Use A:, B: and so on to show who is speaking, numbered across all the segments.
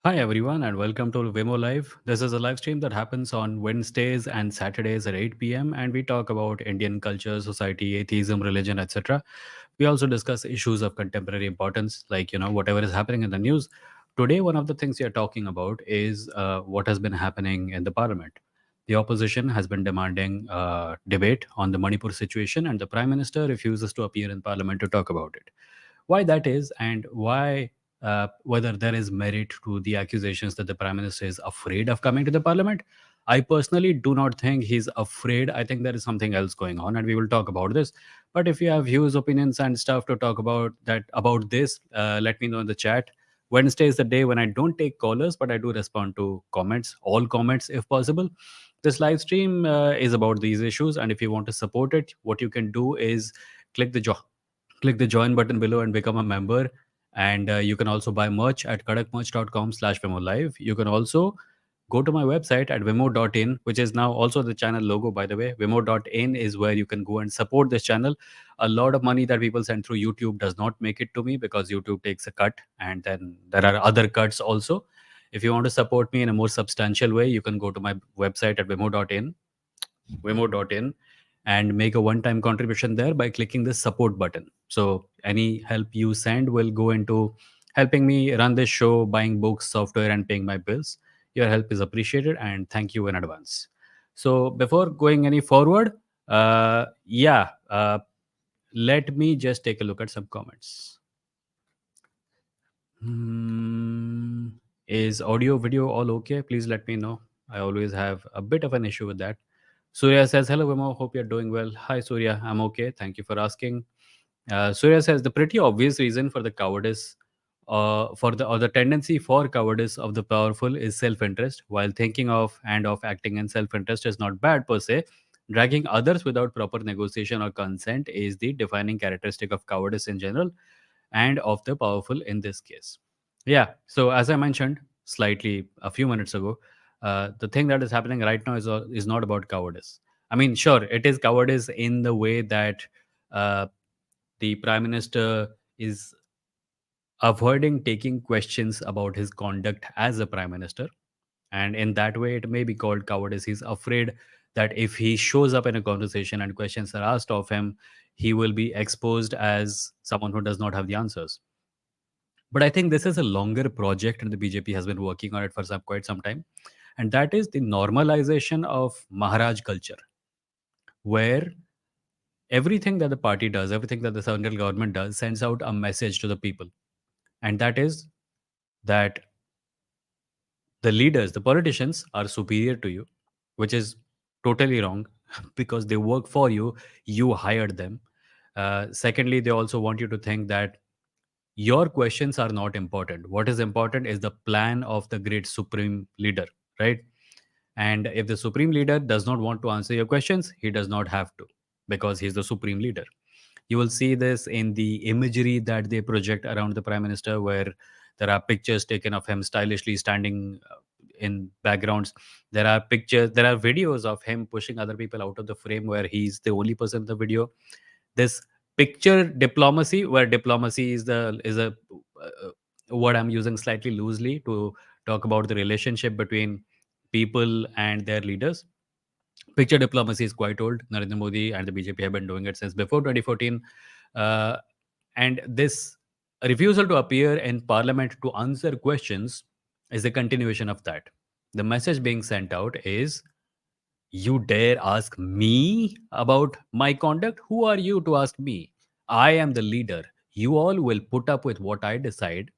A: Hi everyone and welcome to Vimoh Live. This is a live stream that happens on Wednesdays and Saturdays at 8 p.m. and we talk about Indian culture, society, atheism, religion, etc. We also discuss issues of contemporary importance like whatever is happening in the news. Today one of the things we are talking about is what has been happening in the parliament. The opposition has been demanding debate on the Manipur situation and the prime minister refuses to appear in parliament to talk about it. Why that is and why whether there is merit to the accusations that the prime minister is afraid of coming to the parliament. I personally do not think he's afraid. I think there is something else going on, and we will talk about this. But if you have views, opinions, and stuff to talk about this, let me know in the chat. Wednesday is the day when I don't take callers, but I do respond to comments, all comments if possible. This live stream is about these issues, and if you want to support it, what you can do is click the click the join button below and become a member. And you can also buy merch at kadakmerch.com/vimolive. You can also go to my website at vimo.in, which is now also the channel logo, by the way. Vimo.in is where you can go and support this channel. A lot of money that people send through YouTube does not make it to me because YouTube takes a cut, and then there are other cuts also. If you want to support me in a more substantial way, you can go to my website at vimo.in and make a one-time contribution there by clicking the support button. So any help you send will go into helping me run this show, buying books, software, and paying my bills. Your help is appreciated, and thank you in advance. So before going any forward, let me just take a look at some comments. Hmm, is audio video all okay? Please let me know. I always have a bit of an issue with that. Surya says, hello, Vimo. Hope you're doing well. Hi, Surya. I'm okay. Thank you for asking. Surya says, the pretty obvious reason for the cowardice, or the tendency for cowardice of the powerful is self-interest. While thinking of and of acting in self-interest is not bad per se, dragging others without proper negotiation or consent is the defining characteristic of cowardice in general and of the powerful in this case. Yeah. So as I mentioned slightly a few minutes ago, the thing that is happening right now is not about cowardice. I mean, sure, it is cowardice in the way that uh, the prime minister is avoiding taking questions about his conduct as a prime minister. And in that way, it may be called cowardice. He's afraid that if he shows up in a conversation and questions are asked of him, he will be exposed as someone who does not have the answers. But I think this is a longer project, and the BJP has been working on it for quite some time. And that is the normalization of Maharaj culture, where everything that the party does, everything that the central government does, sends out a message to the people. And that is that the leaders, the politicians are superior to you, which is totally wrong because they work for you, you hired them. Secondly, they also want you to think that your questions are not important. What is important is the plan of the great supreme leader, right? And if the supreme leader does not want to answer your questions, he does not have to, because he's the supreme leader. You will see this in the imagery that they project around the prime minister, where there are pictures taken of him stylishly standing in backgrounds. There are pictures, there are videos of him pushing other people out of the frame where he's the only person in the video. This picture diplomacy, where diplomacy is a word I'm using slightly loosely to talk about the relationship between people and their leaders. Picture diplomacy is quite old. Narendra Modi and the BJP have been doing it since before 2014. Uh, and this refusal to appear in parliament to answer questions is a continuation of that. The message being sent out is, you dare ask me about my conduct? Who are you to ask me? I am the leader. You all will put up with what I decide,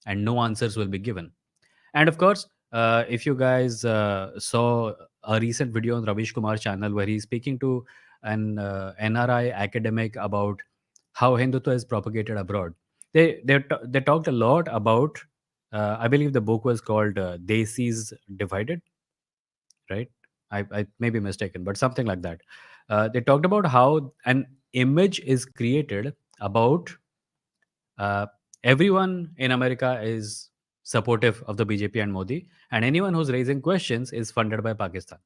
A: and no answers will be given. And of course, if you guys saw a recent video on Ravish Kumar's channel where he's speaking to an NRI academic about how Hindutva is propagated abroad, they talked a lot about. I believe the book was called Desis Divided, right? I may be mistaken, but something like that. They talked about how an image is created about uh, everyone in America is supportive of the BJP and Modi, and anyone who's raising questions is funded by Pakistan.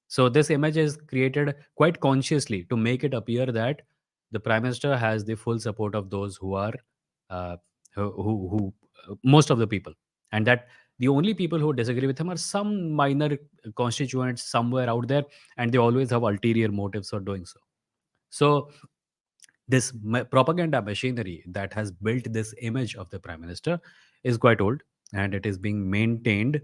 A: So this image is created quite consciously to make it appear that the prime minister has the full support of those who are uh, who most of the people, and that the only people who disagree with him are some minor constituents somewhere out there, and they always have ulterior motives for doing so. So this propaganda machinery that has built this image of the prime minister is quite old, and it is being maintained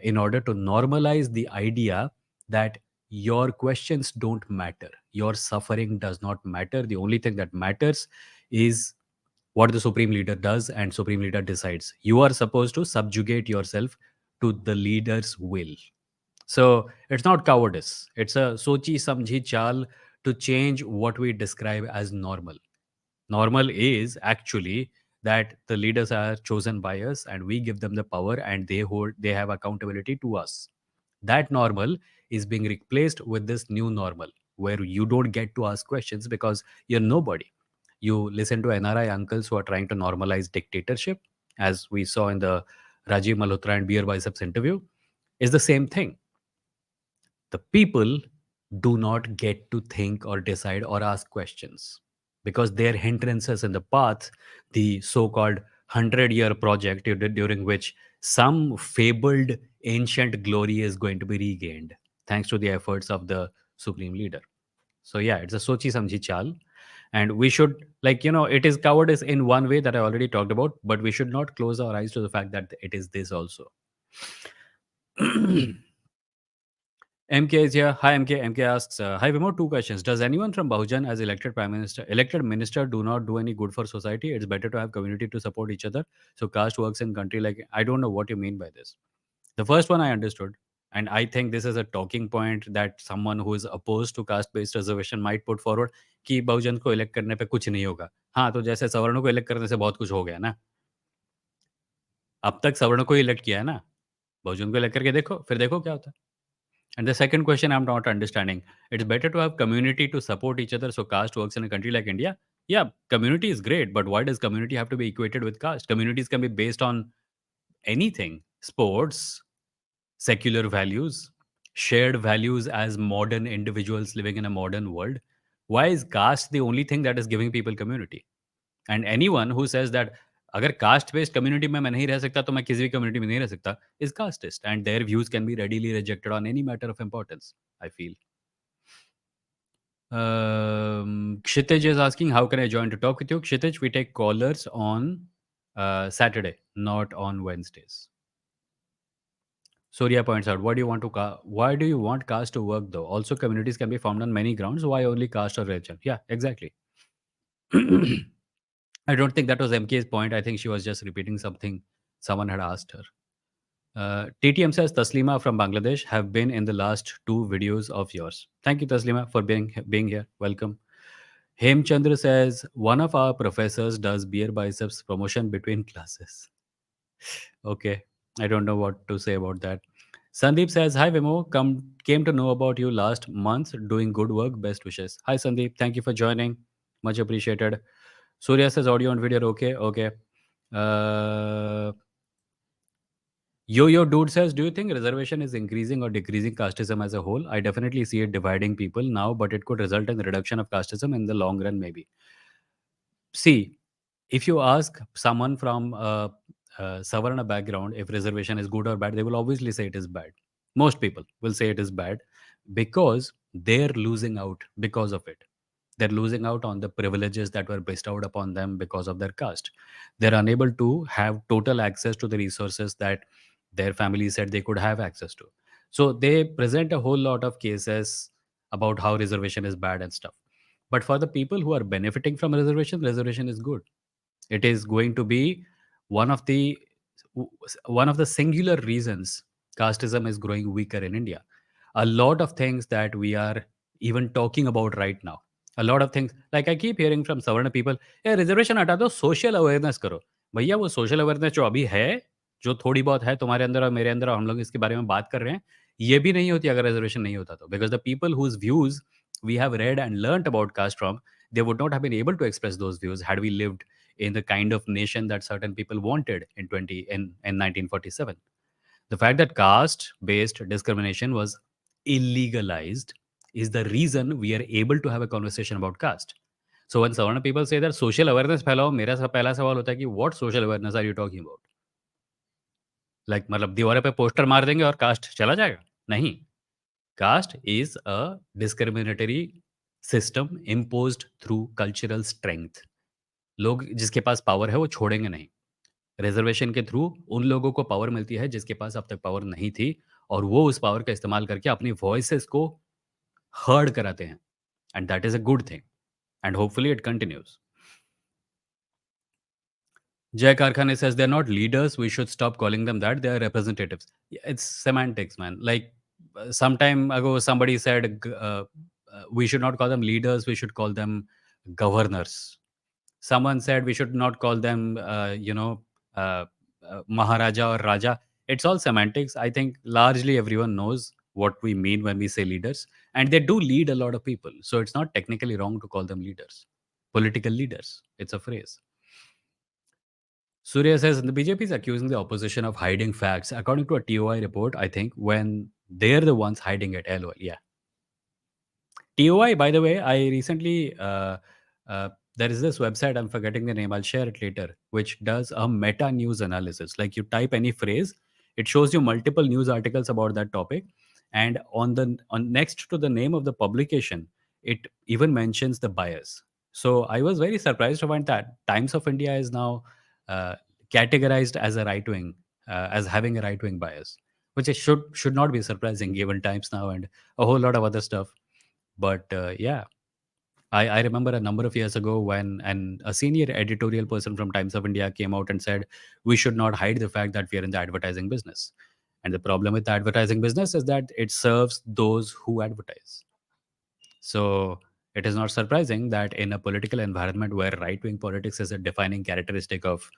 A: in order to normalize the idea that your questions don't matter, your suffering does not matter. The only thing that matters is what the supreme leader does, and supreme leader decides. You are supposed to subjugate yourself to the leader's will. So it's not cowardice. It's a sochi samjhi chal to change what we describe as normal. Normal is actually that the leaders are chosen by us and we give them the power, and they have accountability to us. That normal is being replaced with this new normal where you don't get to ask questions because you're nobody. You listen to NRI uncles who are trying to normalize dictatorship, as we saw in the Rajiv Malhotra and Beer Biceps interview, is the same thing. The people do not get to think or decide or ask questions because their hindrances in the path, the so-called 100-year project during which some fabled ancient glory is going to be regained thanks to the efforts of the supreme leader. So yeah, it's a sochi samjhi chal, and we should, like, it is cowardice in one way that I already talked about, but we should not close our eyes to the fact that it is this also. MK is here. Hi, MK. MK asks, hi, Vimoh, two questions. Does anyone from Bahujan as elected minister do not do any good for society? It's better to have community to support each other. So caste works in country like, I don't know what you mean by this. The first one I understood. And I think this is a talking point that someone who is opposed to caste-based reservation might put forward कि बहुजन को elect करने पे कुछ नहीं होगा. हाँ, तो जैसे सवर्णों को elect करने से बहुत कुछ हो गया ना. अब तक सवर्णों को ही elect किया है ना. बहुजन को elect करके देखो, फिर देखो क्या होता है. And the second question I'm not understanding. It's better to have community to support each other so caste works in a country like India. Yeah, community is great, but why does community have to be equated with caste? Communities can be based on anything: sports, secular values, shared values as modern individuals living in a modern world. Why is caste the only thing that is giving people community? And anyone who says that अगर caste based community में मैं नहीं रह सकता तो मैं किसी भी कम्युनिटी में नहीं रह सकता. Is casteist and their views can be readily rejected on any matter of importance, I feel. Kshitij is asking, how can I join to talk with you? Kshitij, we take callers on Saturday, not on Wednesdays. Surya points out, why do you want caste to work though? Also, communities can be formed on many grounds. Why only caste or religion? Yeah, exactly. I don't think that was MK's point. I think she was just repeating something someone had asked her. TTM says, Taslima from Bangladesh have been in the last two videos of yours. Thank you, Taslima, for being here. Welcome. Hemchandra says, one of our professors does beer biceps promotion between classes. Okay, I don't know what to say about that. Sandeep says, hi Vimoh, came to know about you last month, doing good work, best wishes. Hi Sandeep, thank you for joining. Much appreciated. Surya says, audio and video, okay, okay. Yo dude says, do you think reservation is increasing or decreasing casteism as a whole? I definitely see it dividing people now, but it could result in the reduction of casteism in the long run, maybe. See, if you ask someone from a Savarna background if reservation is good or bad, they will obviously say it is bad. Most people will say it is bad because they're losing out because of it. They're losing out on the privileges that were bestowed upon them because of their caste. They're unable to have total access to the resources that their family said they could have access to. So they present a whole lot of cases about how reservation is bad and stuff. But for the people who are benefiting from reservation is good. It is going to be one of the one of the singular reasons casteism is growing weaker in India. A lot of things that we are even talking about right now, a lot of things, like I keep hearing from Savarna people, "Hey, reservation हटा दो, social awareness करो." भैया वो social awareness जो अभी है, जो थोड़ी बहुत है तुम्हारे अंदर और मेरे अंदर और हम लोग इसके बारे में बात कर रहे हैं, ये भी नहीं होती अगर reservation नहीं होता तो. Because the people whose views we have read and learnt about caste from, they would not have been able to express those views had we lived in the kind of nation that certain people wanted in 1947. The fact that caste based discrimination was illegalized is the reason we are able to have a conversation about caste. So when Savarna people say that social awareness फैलाओ, मेरा पहला सवाल होता है कि what social awareness are you talking about? Like मतलब दीवार पे poster मार देंगे और कास्ट चला जाएगा? नहीं. Caste is a discriminatory system imposed through cultural strength. लोग जिसके पास पावर है वो छोड़ेंगे नहीं. रिजर्वेशन के थ्रू उन लोगों को पावर मिलती है जिसके पास अब तक पावर नहीं थी और वो उस पावर का इस्तेमाल करके अपनी वॉइसेस को हर्ड कराते हैं. And that is a good thing and hopefully it continues. Jay Karkhane says they're not leaders. We should stop calling them that. They are representatives. Yeah, it's semantics, man. Like some time ago, somebody said we should not call them leaders. We should call them governors. Someone said we should not call them, uh, Maharaja or Raja. It's all semantics. I think largely everyone knows what we mean when we say leaders, and they do lead a lot of people. So it's not technically wrong to call them leaders, political leaders. It's a phrase. Surya says the BJP is accusing the opposition of hiding facts. According to a TOI report, I think when they're the ones hiding it, LOL. Yeah. TOI, by the way, I recently, there is this website, I'm forgetting the name, I'll share it later, which does a meta news analysis. Like you type any phrase, it shows you multiple news articles about that topic. And on next to the name of the publication, it even mentions the bias. So I was very surprised to find that Times of India is now uh, categorized as a right wing, as having a right wing bias, which should not be surprising given times now and a whole lot of other stuff. But yeah, I remember a number of years ago when a senior editorial person from Times of India came out and said, we should not hide the fact that we are in the advertising business. And the problem with the advertising business is that it serves those who advertise. So it is not surprising that in a political environment where right wing politics is a defining characteristic of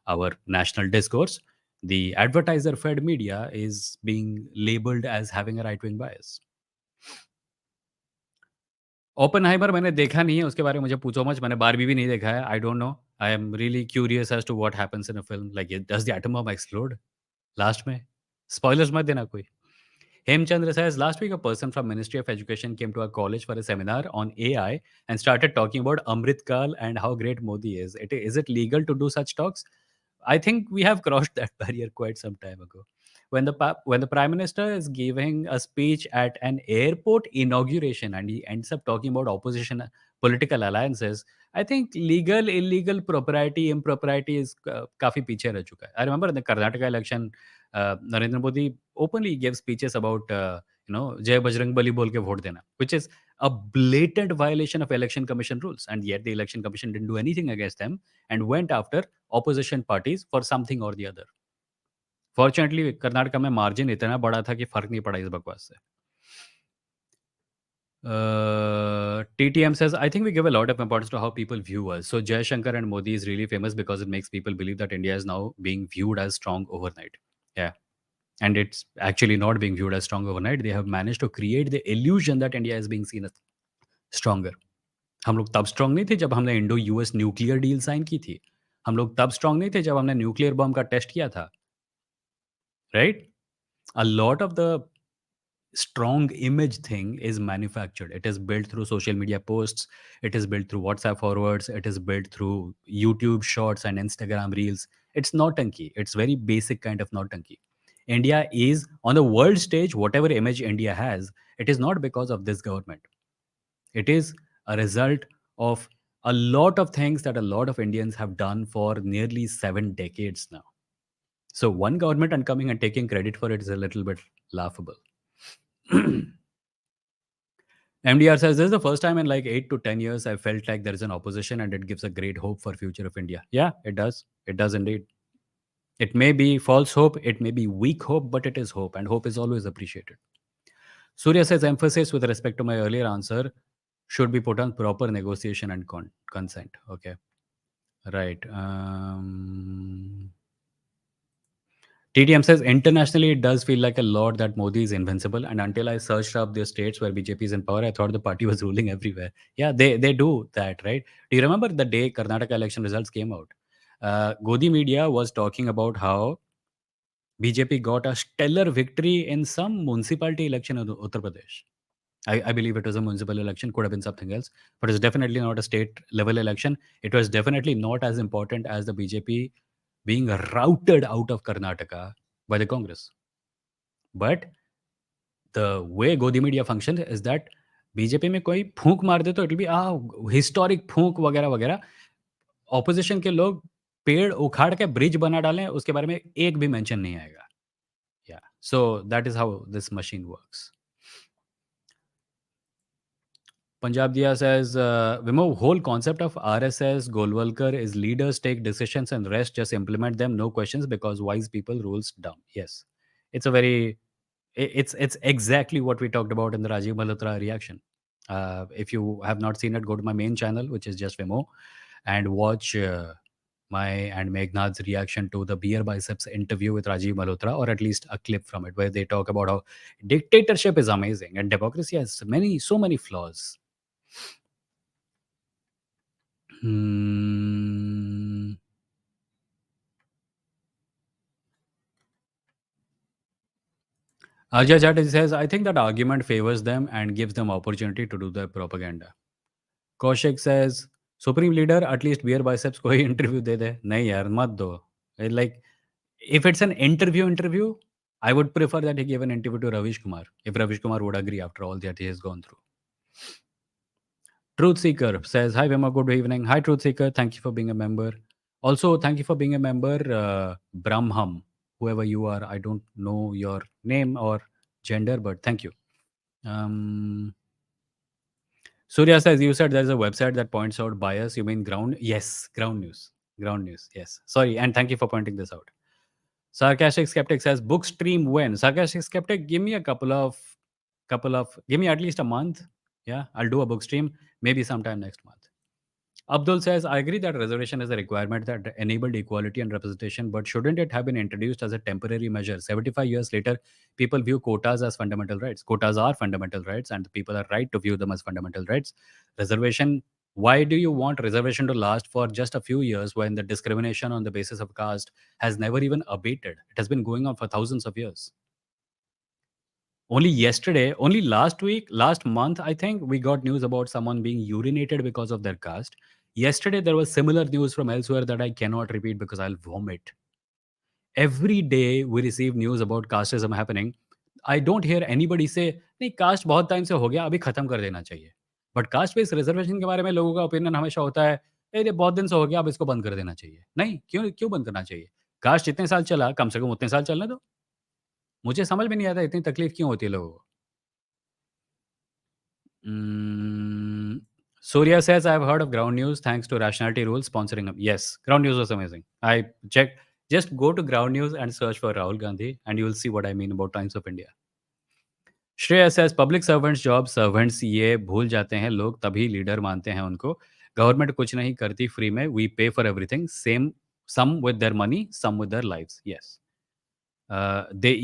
A: our national discourse, the advertiser fed media is being labeled as having a right wing bias. Oppenheimer मैंने देखा नहीं है, उसके बारे में मुझे पूछो much, मैंने बारबी भी नहीं देखा है, I don't know. I am really curious as to what happens in a film, like does the atom bomb explode last में? स्पॉयलर्स मत देना कोई. Hemchandra says, last week a person from Ministry of Education came to our college for a seminar on AI and started talking about Amrit Kal and how great Modi is. Is it legal to do such talks? I think we have crossed that barrier quite some time ago. When the prime minister is giving a speech at an airport inauguration and he ends up talking about opposition political alliances, I think legal, illegal, propriety, impropriety is काफी पीछे रह चुका है. I remember in the Karnataka election, Narendra Modi openly gave speeches about जय बजरंग बली बोल के vote देना, which is a blatant violation of election commission rules, and yet the election commission didn't do anything against them and went after opposition parties for something or the other. Fortunately, Karnataka में margin इतना बड़ा था कि फर्क नहीं पड़ा इस बकवास से. TTM says, I think we give a lot of importance to how people view us. So Jai Shankar and Modi is really famous because it makes people believe that India is now being viewed as strong overnight. Yeah. And it's actually not being viewed as strong overnight. They have managed to create the illusion that India is being seen as stronger. हम लोग तब strong नहीं थे जब हमने Indo US nuclear deal sign की थी. हम लोग तब स्ट्रांग नहीं थे जब हमने न्यूक्लियर बम का टेस्ट किया था, right? A lot of the strong image thing is manufactured. It is built through social media posts, it is built through WhatsApp forwards, it is built through YouTube shorts and Instagram reels. It's nautanki. It's very basic kind of nautanki. India is on the world stage. Whatever image India has, it is not because of this government. It is a result of a lot of things that a lot of Indians have done for nearly 7 decades now. So one government and coming and taking credit for it is a little bit laughable. MDR says, this is the first time in like 8 to 10 years I felt like there is an opposition and it gives a great hope for future of India. Yeah, it does. It does indeed. It may be false hope, it may be weak hope, but it is hope, and hope is always appreciated. Surya says, emphasis with respect to my earlier answer should be put on proper negotiation and consent. Okay. Right. TTM says, internationally, it does feel like a lot that Modi is invincible. And until I searched up the states where BJP is in power, I thought the party was ruling everywhere. Yeah, they do that, right? Do you remember the day Karnataka election results came out? Godi media was talking about how BJP got a stellar victory in some municipality election in Uttar Pradesh. I believe it was a municipal election, could have been something else, but it's definitely not a state level election. It was definitely not as important as the BJP being routed out of Karnataka by the Congress. But the way Godi media functions is that BJP में कोई फूंक मार दे तो it be historic फूंक वगैरह वगैरह. Opposition के लोग पेड़ उखाड़ के ब्रिज बना डालें, उसके बारे में एक भी मेंशन नहीं आएगा. या so that is how this machine works. Punjab Dia says, Vimoh, whole concept of RSS, Golwalkar is leaders take decisions and rest just implement them, no questions, because wise people rules dumb. Yes, it's a very, it's exactly what we talked about in the Rajiv Malhotra reaction. If you have not seen it, go to my main channel, which is just Vimoh, and watch my and Meghnad's reaction to the beer biceps interview with Rajiv Malhotra, or at least a clip from it, where they talk about how dictatorship is amazing and democracy has so many flaws. Ajay Chatterjee says, I think that argument favors them and gives them opportunity to do their propaganda. Kaushik says, Supreme Leader, at least beer biceps कोई interview दे दे. नहीं यार, मत दो. Like, if it's an interview, I would prefer that he give an interview to Ravish Kumar, if Ravish Kumar would agree after all that he has gone through. Truth Seeker says, hi Vimoh, good evening. Hi Truth Seeker, thank you for being a member. Also, thank you for being a member, Brahmham, whoever you are. I don't know your name or gender, but thank you. Surya says, you said there's a website that points out bias. You mean Ground? Yes, Ground News. Ground News, yes. Sorry, and thank you for pointing this out. Sarcastic Skeptic says, book stream when? Sarcastic Skeptic, give me give me at least a month. Yeah, I'll do a book stream, maybe sometime next month. Abdul says, I agree that reservation is a requirement that enabled equality and representation, but shouldn't it have been introduced as a temporary measure? 75 years later, people view quotas as fundamental rights. Quotas are fundamental rights, and the people are right to view them as fundamental rights. Reservation, why do you want reservation to last for just a few years when the discrimination on the basis of caste has never even abated? It has been going on for thousands of years. Only yesterday, only last week, last month, I think, we got news about someone being urinated because of their caste. Yesterday, there was similar news from elsewhere that I cannot repeat because I'll vomit. Every day we receive news about casteism happening. I don't hear anybody say, नहीं cast बहुत time से हो गया, अभी खत्म कर देना चाहिए. बट कास्ट बेस्ड रिजर्वेशन के बारे में लोगों का ओपिनियन हमेशा होता है, अरे बहुत दिन से हो गया, अब इसको बंद कर देना चाहिए. नहीं, क्यों क्यों बंद करना चाहिए? कास्ट जितने साल चला, कम से कम उतने साल चलने दो. मुझे समझ में नहीं आता इतनी तकलीफ क्यों होती है लोगों को. Mm, Surya says, I've heard of ground news thanks to Rationality Rules sponsoring them. Yes, ground news was amazing. I checked. Just go to ground news and search for Rahul Gandhi, and you will see what I mean about Times of India. Shreya says, public servants job servants ये भूल जाते हैं लोग तभी leader मानते हैं उनको. Government कुछ नहीं करती फ्री में. We pay for everything. Same, some with their money, some with their lives. Yes. They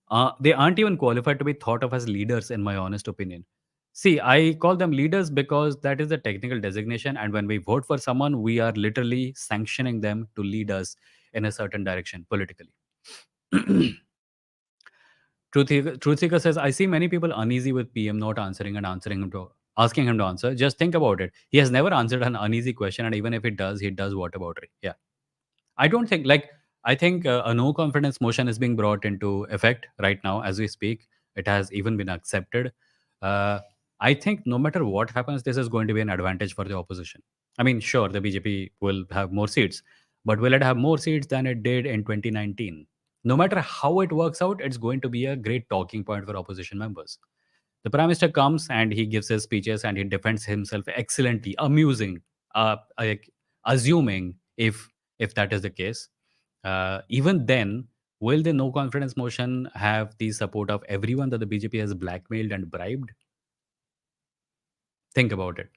A: aren't even qualified to be thought of as leaders, in my honest opinion. See, I call them leaders because that is the technical designation, and when we vote for someone, we are literally sanctioning them to lead us in a certain direction politically. Truth Seeker says, I see many people uneasy with PM not answering and answering him to asking him to answer. Just think about it. He has never answered an uneasy question, and even if he does what about it? Yeah. I don't think like I think a no confidence motion is being brought into effect right now as we speak. It has even been accepted. Uh, I think no matter what happens, this is going to be an advantage for the opposition. I mean, sure, the BJP will have more seats, but will it have more seats than it did in 2019? No matter how it works out, it's going to be a great talking point for opposition members. The prime minister comes and he gives his speeches and he defends himself excellently, amusing, like assuming if that is the case. Even then, will the no confidence motion have the support of everyone that the BJP has blackmailed and bribed? Think about it.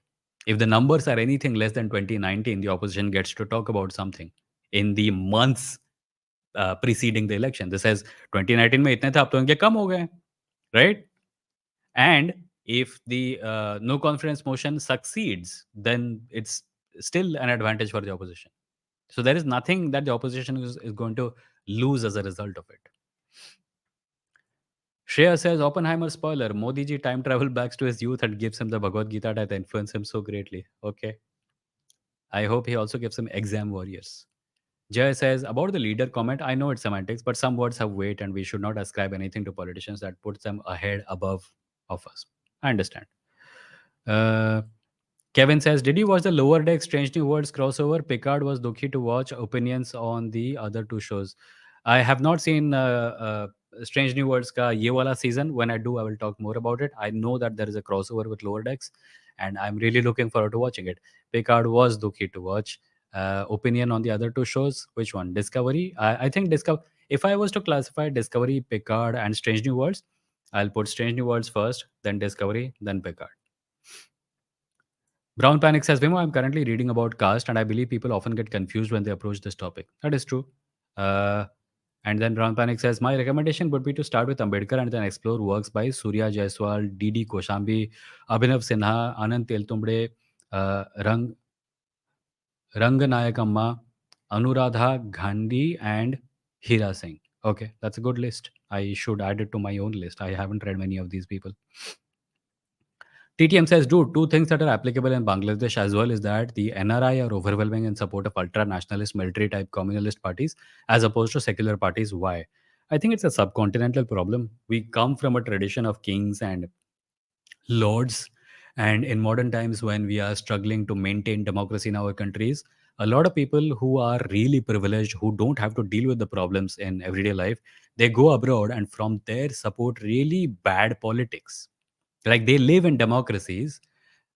A: If the numbers are anything less than 2019, the opposition gets to talk about something in the months preceding the election. This says 2019 में इतने थे, अब तो इनके कम हो गए, right? And if the no confidence motion succeeds, then it's still an advantage for the opposition. So there is nothing that the opposition is going to lose as a result of it. Shreya says, Oppenheimer spoiler, Modi ji time travel backs to his youth and gives him the Bhagavad Gita that influenced him so greatly. Okay. I hope he also gives him exam warriors. Jay says, about the leader comment, I know it's semantics, but some words have weight and we should not ascribe anything to politicians that puts them ahead above of us. I understand. Uh, Kevin says, did you watch the Lower Deck Strange New Worlds crossover? Picard was dukhi to watch opinions on the other two shows. I have not seen Strange New Worlds ka ye wala season. When I do, I will talk more about it. I know that there is a crossover with Lower Decks, and I'm really looking forward to watching it. Picard was dukhi to watch. Opinion on the other two shows? Which one? Discovery? I think Discovery. If I was to classify Discovery, Picard, and Strange New Worlds, I'll put Strange New Worlds first, then Discovery, then Picard. Brown Panic says, Vimoh, I'm currently reading about caste, and I believe people often get confused when they approach this topic. That is true. Uh, and then Brown Panic says, my recommendation would be to start with Ambedkar and then explore works by Surya Jaiswal, D.D. Koshambi, Abhinav Sinha, Anand Teltumbre, Rang, Ranganayakamma, Anuradha Gandhi, and Hira Singh. Okay, that's a good list. I should add it to my own list. I haven't read many of these people. TTM says, dude, two things that are applicable in Bangladesh as well is that the NRI are overwhelming in support of ultra-nationalist military-type communalist parties as opposed to secular parties. Why? I think it's a subcontinental problem. We come from a tradition of kings and lords, and in modern times when we are struggling to maintain democracy in our countries, a lot of people who are really privileged, who don't have to deal with the problems in everyday life, they go abroad and from there support really bad politics. Like they live in democracies,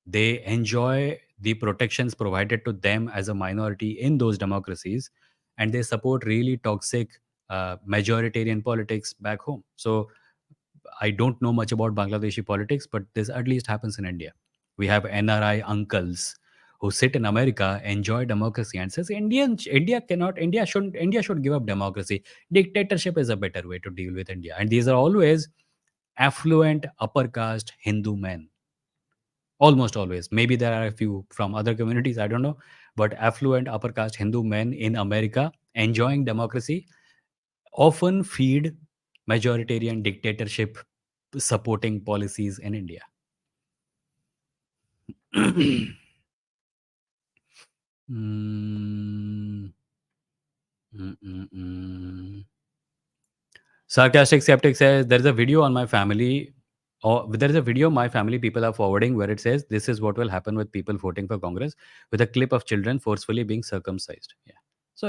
A: they enjoy the protections provided to them as a minority in those democracies, and they support really toxic majoritarian politics back home. So I don't know much about Bangladeshi politics, but this at least happens in India. We have NRI uncles who sit in America, enjoy democracy, and says India should give up democracy. Dictatorship is a better way to deal with India. And these are always affluent upper caste Hindu men. Almost always. Maybe there are a few from other communities, I don't know. But affluent upper caste Hindu men in America enjoying democracy often feed majoritarian dictatorship supporting policies in India. Mm, mm, mm, mm. Sarcastic skeptic says there is a video on my family, or there is a video my family people are forwarding where it says this is what will happen with people voting for Congress, with a clip of children forcefully being circumcised. Yeah, so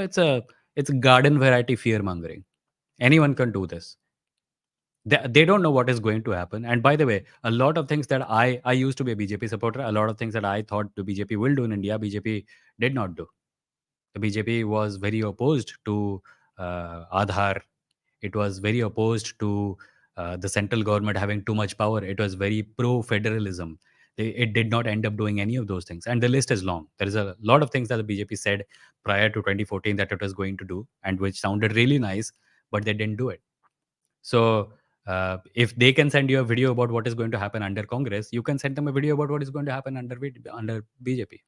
A: it's garden variety fear mongering. Anyone can do this. They don't know what is going to happen. And by the way, a lot of things that I used to be a BJP supporter. A lot of things that I thought the BJP will do in India, BJP did not do. The BJP was very opposed to Aadhaar. It was very opposed to the central government having too much power. It was very pro federalism. It did not end up doing any of those things. And the list is long. There is a lot of things that the BJP said prior to 2014 that it was going to do, and which sounded really nice, but they didn't do it. So if they can send you a video about what is going to happen under Congress, you can send them a video about what is going to happen under BJP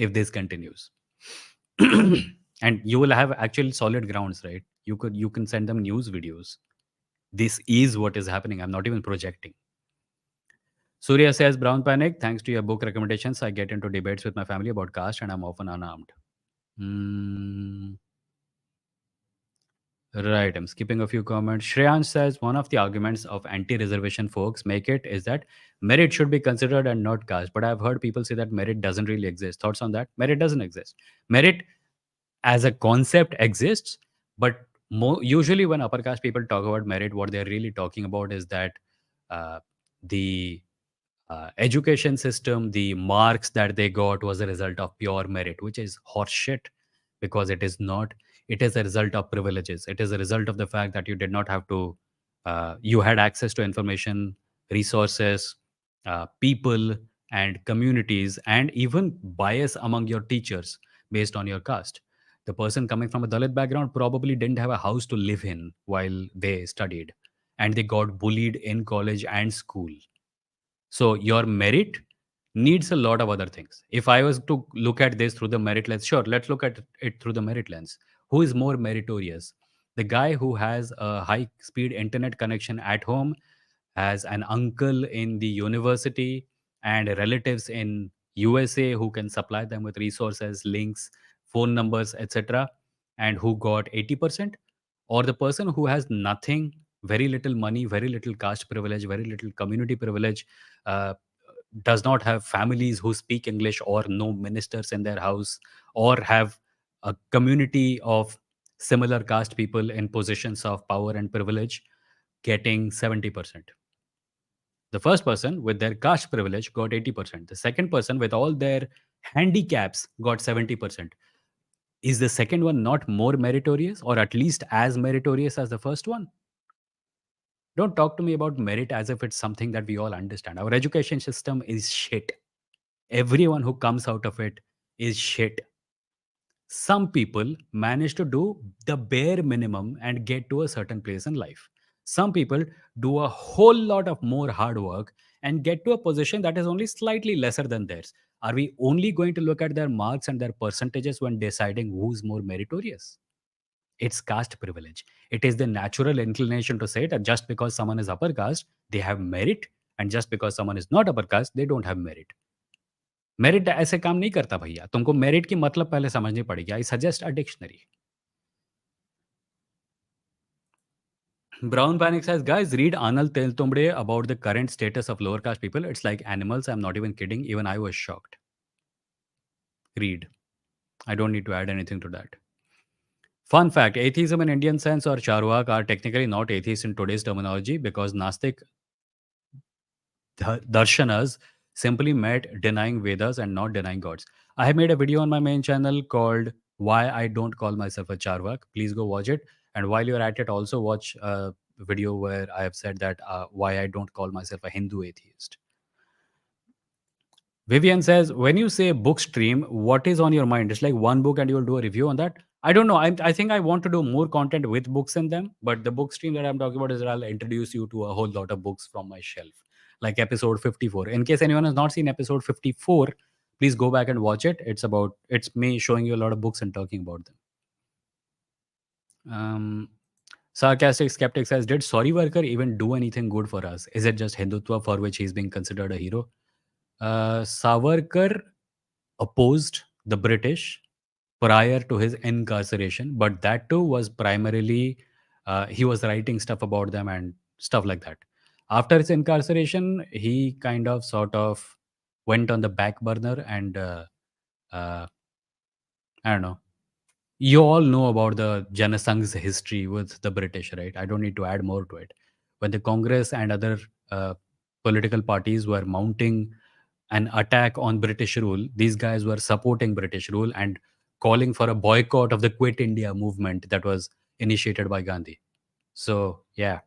A: if this continues. And you will have actually solid grounds, right? You can send them news videos. This is what is happening. I'm not even projecting. Surya says brown panic. Thanks to your book recommendations, I get into debates with my family about caste, and I'm often unarmed. Hmm. Right, I'm skipping a few comments. Shreyansh says one of the arguments of anti-reservation folks make it is that merit should be considered and not caste. But I've heard people say that merit doesn't really exist. Thoughts on that? Merit doesn't exist. Merit as a concept exists, but usually when upper caste people talk about merit, what they're really talking about is that uh, the education system, the marks that they got was a result of pure merit, which is horseshit because it is not. It is a result of privileges. It is a result of the fact that you did not have to, you had access to information, resources, people, and communities, and even bias among your teachers based on your caste. The person coming from a Dalit background probably didn't have a house to live in while they studied, and they got bullied in college and school. So your merit needs a lot of other things. If I was to look at this through the merit lens, sure, let's look at it through the merit lens. Who is more meritorious? The guy who has a high speed internet connection at home, has an uncle in the university, and relatives in USA who can supply them with resources, links, phone numbers, etc., and who got 80%, or the person who has nothing, very little money, very little caste privilege, very little community privilege, uh, does not have families who speak English or no ministers in their house, or have a community of similar caste people in positions of power and privilege getting 70%. The first person with their caste privilege got 80%. The second person with all their handicaps got 70%. Is the second one not more meritorious, or at least as meritorious as the first one? Don't talk to me about merit as if it's something that we all understand. Our education system is shit. Everyone who comes out of it is shit. Some people manage to do the bare minimum and get to a certain place in life. Some people do a whole lot of more hard work and get to a position that is only slightly lesser than theirs. Are we only going to look at their marks and their percentages when deciding who's more meritorious? It's caste privilege. It is the natural inclination to say that just because someone is upper caste, they have merit, and just because someone is not upper caste, they don't have merit. Merit ऐसे काम नहीं करता भैया। तुमको merit की मतलब पहले समझनी पड़ेगी। I suggest a dictionary. Brown Panic says, guys, read Anal Teltumbre about the current status of lower caste people. It's like animals. I'm not even kidding. Even I was shocked. Read. I don't need to add anything to that. Fun fact, atheism in Indian sense or Charvak are technically not atheists in today's terminology because Nastik darshanas simply meant denying Vedas and not denying gods. I have made a video on my main channel called Why I Don't Call Myself a Charvak. Please go watch it. And while you're at it, also watch a video where I have said that why I don't call myself a Hindu atheist. Vivian says, when you say book stream, what is on your mind? It's like one book and you'll do a review on that. I don't know. I think I want to do more content with books in them, but the book stream that I'm talking about is that I'll introduce you to a whole lot of books from my shelf, like episode 54. In case anyone has not seen episode 54, please go back and watch it. It's me showing you a lot of books and talking about them. Sarcastic skeptic says, did Sorry Worker even do anything good for us? Is it just Hindutva for which he's being considered a hero? Savarkar opposed the British prior to his incarceration, but that too was primarily he was writing stuff about them and stuff like that. After his incarceration, he kind of sort of went on the back burner and uh, I don't know. You all know about the Janasang's history with the British, right? I don't need to add more to it. When the Congress and other uh, political parties were mounting an attack on British rule, these guys were supporting British rule and calling for a boycott of the Quit India movement that was initiated by Gandhi. So, yeah.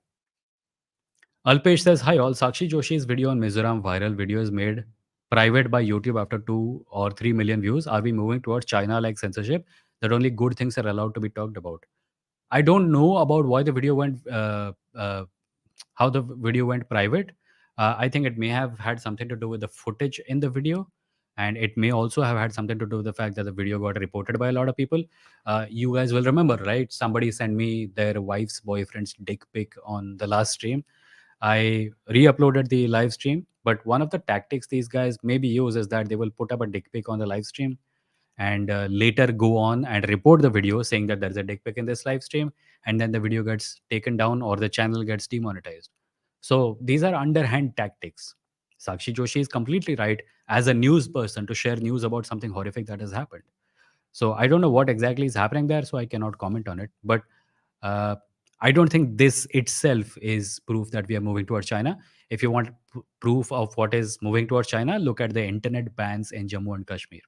A: Alpesh says, hi all. Sakshi Joshi's video on Mizoram viral video is made private by YouTube after 2 or 3 million views. Are we moving towards China like censorship that only good things are allowed to be talked about? I don't know about why the video went, how the video went private. I think it may have had something to do with the footage in the video, and it may also have had something to do with the fact that the video got reported by a lot of people. You guys will remember, right? Somebody sent me their wife's boyfriend's dick pic on the last stream. I re-uploaded the live stream, but one of the tactics these guys maybe use is that they will put up a dick pic on the live stream and later go on and report the video saying that there's a dick pic in this live stream, and then the video gets taken down or the channel gets demonetized. So these are underhand tactics. Sakshi Joshi is completely right as a news person to share news about something horrific that has happened. So I don't know what exactly is happening there, so I cannot comment on it. But uh, I don't think this itself is proof that we are moving towards China. If you want proof of what is moving towards China, look at the internet bans in Jammu and Kashmir.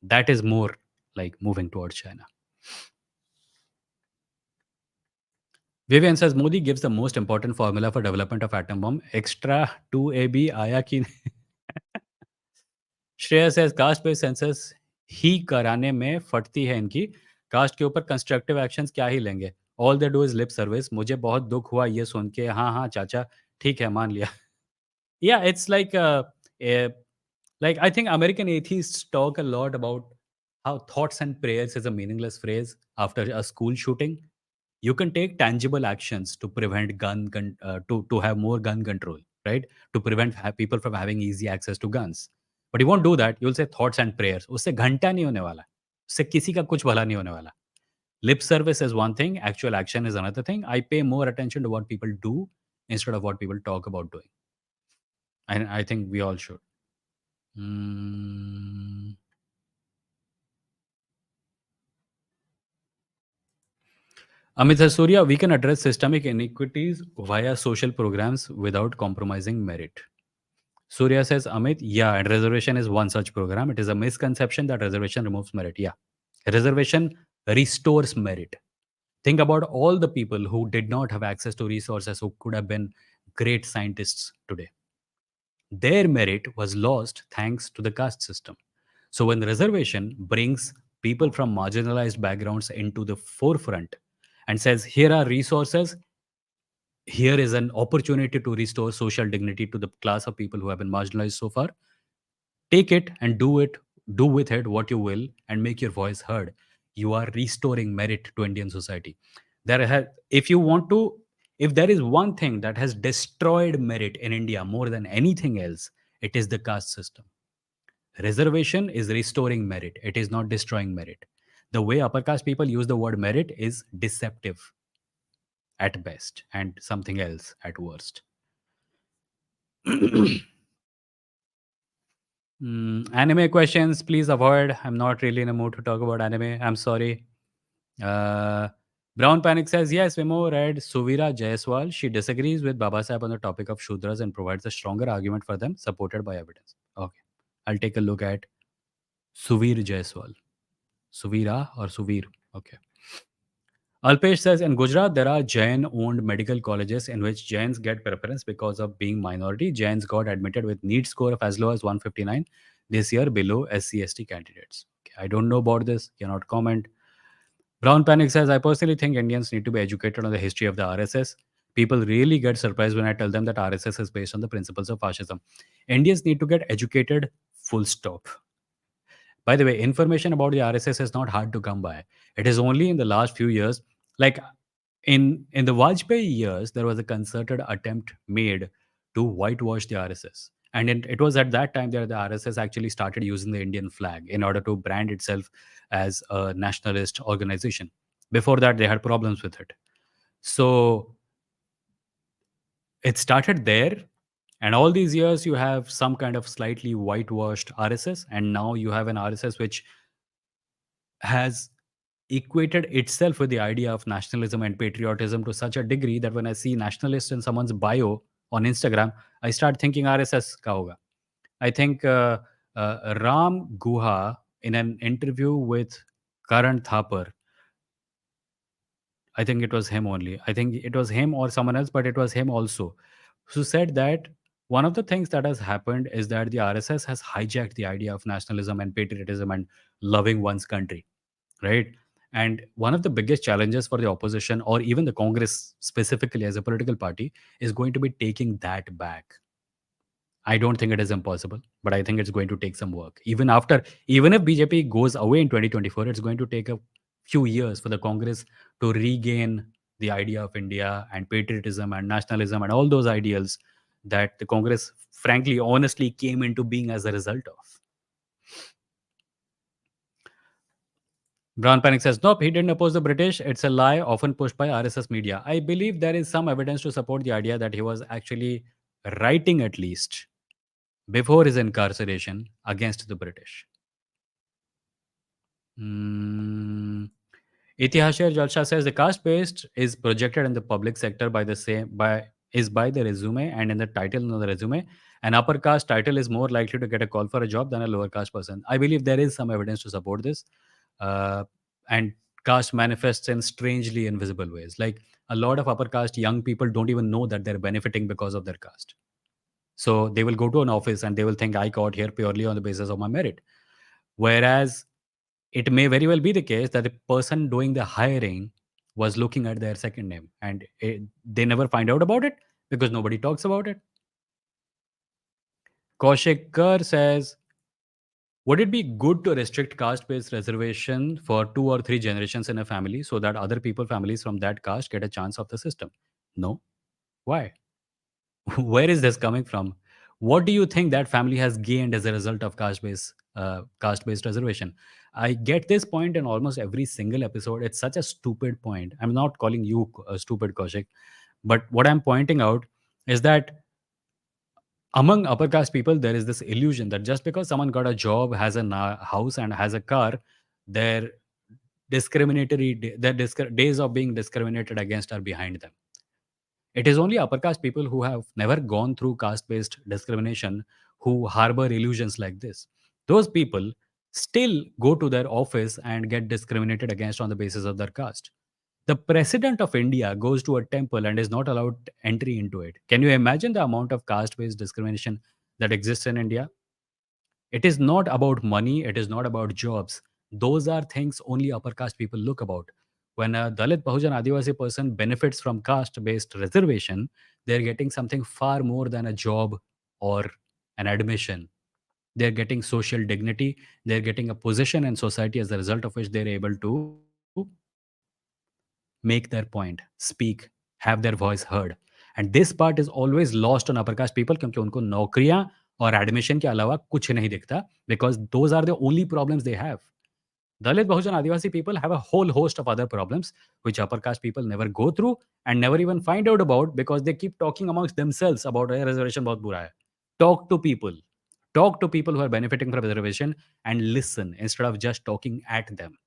A: That is more like moving towards China. Vivian says Modi gives the most important formula for development of atom bomb. Extra 2AB आया कि Shreya says cast पे census ही कराने में फटती है इनकी. Cast के ऊपर constructive actions क्या ही लेंगे. All they do is lip service. मुझे बहुत दुख हुआ ये सुन के. हाँ हाँ चाचा ठीक है मान लिया. Yeah, it's like I think American atheists talk a lot about how thoughts and prayers is a meaningless phrase after a school shooting. You can take tangible actions to prevent to have more gun control, right? To prevent people from having easy access to guns. But you won't do that. You'll say thoughts and prayers. उससे घंटा नहीं होने वाला. उससे किसी का कुछ भला नहीं होने वाला. Lip service is one thing. Actual action is another thing. I pay more attention to what people do instead of what people talk about doing. And I think we all should. Mm. Amit says, Surya, we can address systemic inequities via social programs without compromising merit. Surya says, Amit, yeah, and reservation is one such program. It is a misconception that reservation removes merit. Yeah. Reservation restores merit. Think about all the people who did not have access to resources who could have been great scientists today. Their merit was lost thanks to the caste system. So when the reservation brings people from marginalized backgrounds into the forefront and says, here are resources, here is an opportunity to restore social dignity to the class of people who have been marginalized so far. Take it and do with it what you will, and make your voice heard. You are restoring merit to Indian society. If you want to, if there is one thing that has destroyed merit in India more than anything else, it is the caste system. Reservation is restoring merit. It is not destroying merit. The way upper caste people use the word merit is deceptive at best and something else at worst. Anime questions, please avoid. I'm not really in a mood to talk about anime. I'm sorry. Uh, Brown Panic says, yes, Vimoh read Suvira Jaiswal. She disagrees with Baba Sahib on the topic of Shudras and provides a stronger argument for them, supported by evidence. Okay. I'll take a look at Suvir Jaiswal. Suvira or Suvir? Okay. Alpesh says, in Gujarat, there are Jain-owned medical colleges in which Jains get preference because of being minority. Jains got admitted with NEET score of as low as 159 this year below SC/ST candidates. Okay, I don't know about this. Cannot comment. Brown Panic says, I personally think Indians need to be educated on the history of the RSS. People really get surprised when I tell them that RSS is based on the principles of fascism. Indians need to get educated, full stop. By the way, information about the RSS is not hard to come by. It is only in the last few years, like in the Vajpayee years, there was a concerted attempt made to whitewash the RSS. And it was at that time that the RSS actually started using the Indian flag in order to brand itself as a nationalist organization. Before that, they had problems with it. So it started there. And all these years, you have some kind of slightly whitewashed RSS. And now you have an RSS which has equated itself with the idea of nationalism and patriotism to such a degree that when I see nationalist in someone's bio on Instagram, I start thinking RSS ka hoga. I think Ram Guha, in an interview with Karan Thapar, I think it was him only. I think it was him or someone else, but it was him also, who said that one of the things that has happened is that the RSS has hijacked the idea of nationalism and patriotism and loving one's country, right? And one of the biggest challenges for the opposition or even the Congress specifically as a political party is going to be taking that back. I don't think it is impossible, but I think it's going to take some work. Even if BJP goes away in 2024, it's going to take a few years for the Congress to regain the idea of India and patriotism and nationalism and all those ideals that the Congress, frankly, honestly came into being as a result of. Brown Panic says, nope, he didn't oppose the British. It's a lie often pushed by RSS media. I believe there is some evidence to support the idea that he was actually writing, at least before his incarceration, against the British. Mm, Itihasher Jalsha says the caste based is projected in the public sector by the same by is by the resume and in the title of the resume. An upper caste title is more likely to get a call for a job than a lower caste person. I believe there is some evidence to support this, uh, and caste manifests in strangely invisible ways. Like a lot of upper caste young people don't even know that they're benefiting because of their caste. So they will go to an office and they will think I got here purely on the basis of my merit. Whereas it may very well be the case that the person doing the hiring was looking at their second name and they never find out about it because nobody talks about it. Kaushik Kar says, would it be good to restrict caste based reservation for 2 or 3 generations in a family so that other people, families from that caste, get a chance of the system? No. Why? Where is this coming from? What do you think that family has gained as a result of caste based reservation? I get this point in almost every single episode. It's such a stupid point. I'm not calling you stupid, Kaushik, but what I'm pointing out is that among upper caste people, there is this illusion that just because someone got a job, has a house, and has a car, their days of being discriminated against are behind them. It is only upper caste people who have never gone through caste based discrimination who harbor illusions like this. Those people still go to their office and get discriminated against on the basis of their caste. The president of India goes to a temple and is not allowed entry into it. Can you imagine the amount of caste based discrimination that exists in India? It is not about money, it is not about jobs. Those are things only upper caste people look about. When a Dalit Bahujan Adivasi person benefits from caste based reservation, they're getting something far more than a job or an admission. They're getting social dignity, they're getting a position in society as a result of which they're able to make their point, speak, have their voice heard. And this part is always lost on upper caste people क्योंकि उनको नौकरियां और admission के अलावा कुछ नहीं दिखता because those are the only problems they have. Dalit, Bahujan, Adivasi people have a whole host of other problems which upper caste people never go through and never even find out about because they keep talking amongst themselves about a reservation bahut bura hai. Talk to people. Talk to people who are benefiting from reservation and listen instead of just talking at them.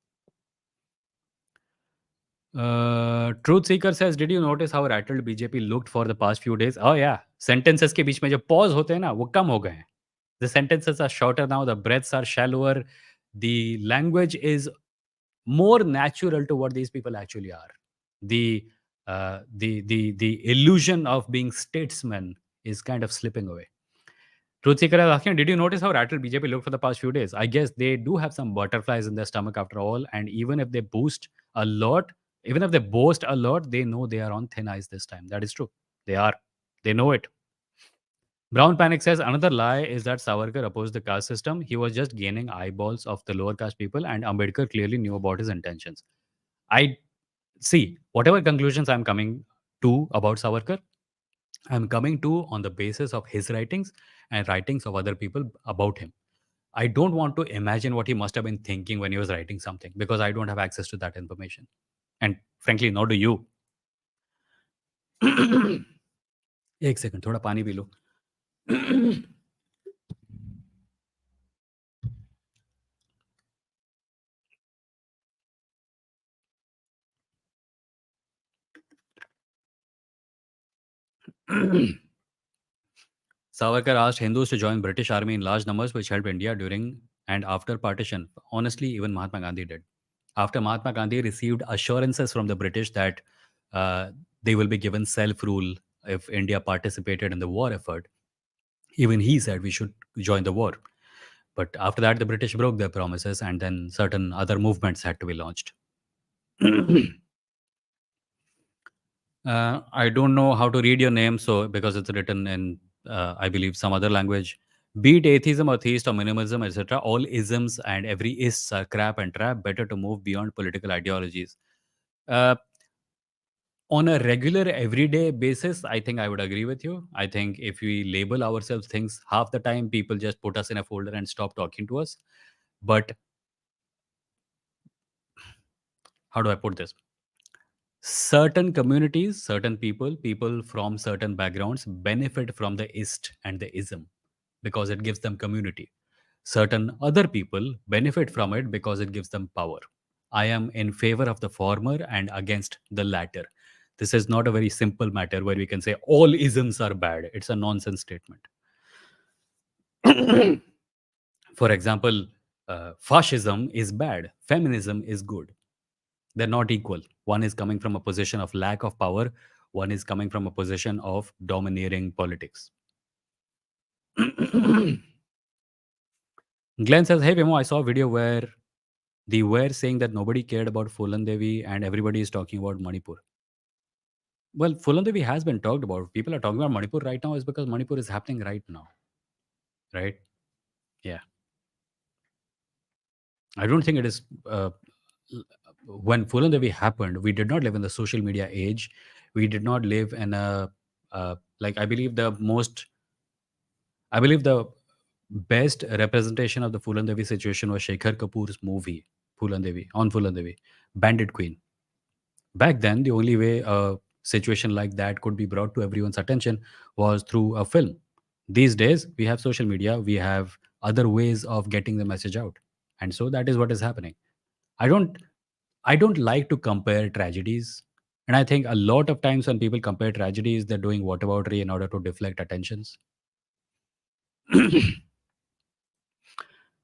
A: Truth Seeker says, did you notice how rattled BJP looked for the past few days? Oh yeah, sentences के बीच में जो pause होते हैं ना, वो कम हो गए हैं. The sentences are shorter now, the breaths are shallower, the language is more natural to what these people actually are. The illusion of being statesmen is kind of slipping away. Truth Seeker is asking, did you notice how rattled BJP looked for the past few days? I guess they do have some butterflies in their stomach after all, and a lot, even if they boast a lot, they know they are on thin ice this time. That is true. They are. They know it. Brown Panic says another lie is that Savarkar opposed the caste system. He was just gaining eyeballs of the lower caste people, and Ambedkar clearly knew about his intentions. I see whatever conclusions I'm coming to about Savarkar, I'm coming to on the basis of his writings and writings of other people about him. I don't want to imagine what he must have been thinking when he was writing something because I don't have access to that information. And frankly, nor do you. एक second थोड़ा पानी P low. Savarkar asked Hindus to join British army in large numbers, which helped India during and after partition. Honestly, even Mahatma Gandhi did. After Mahatma Gandhi received assurances from the British that uh, they will be given self-rule if India participated in the war effort, even he said we should join the war. But after that, the British broke their promises, and then certain other movements had to be launched. I don't know how to read your name, so because it's written in, I believe, some other language. Be it atheism or theist or minimalism, etc., all isms and every ists are crap and trap. Better to move beyond political ideologies. Uh, on a regular, everyday basis, I think I would agree with you. I think if we label ourselves things, half the time people just put us in a folder and stop talking to us. But how do I put this? Certain communities, certain people from certain backgrounds benefit from the ist and the ism because it gives them community. Certain other people benefit from it because it gives them power. I am in favor of the former and against the latter. This is not a very simple matter where we can say all isms are bad. It's a nonsense statement. For example, fascism is bad, feminism is good. They're not equal. One is coming from a position of lack of power, one is coming from a position of domineering politics. Glenn says, hey, Vimoh, I saw a video where they were saying that nobody cared about Fulan Devi and everybody is talking about Manipur. Well, Fulan Devi has been talked about. People are talking about Manipur right now is because Manipur is happening right now, right? Yeah. I don't think it is. When Fulan Devi happened, we did not live in the social media age. We did not live in a, like, I believe the best representation of the Fulan Devi situation was Shekhar Kapoor's movie, Fulan Devi, Bandit Queen. Back then, the only way a situation like that could be brought to everyone's attention was through a film. These days, we have social media, we have other ways of getting the message out. And so that is what is happening. I don't I don't like to compare tragedies. And I think a lot of times when people compare tragedies, they're doing whataboutery in order to deflect attentions.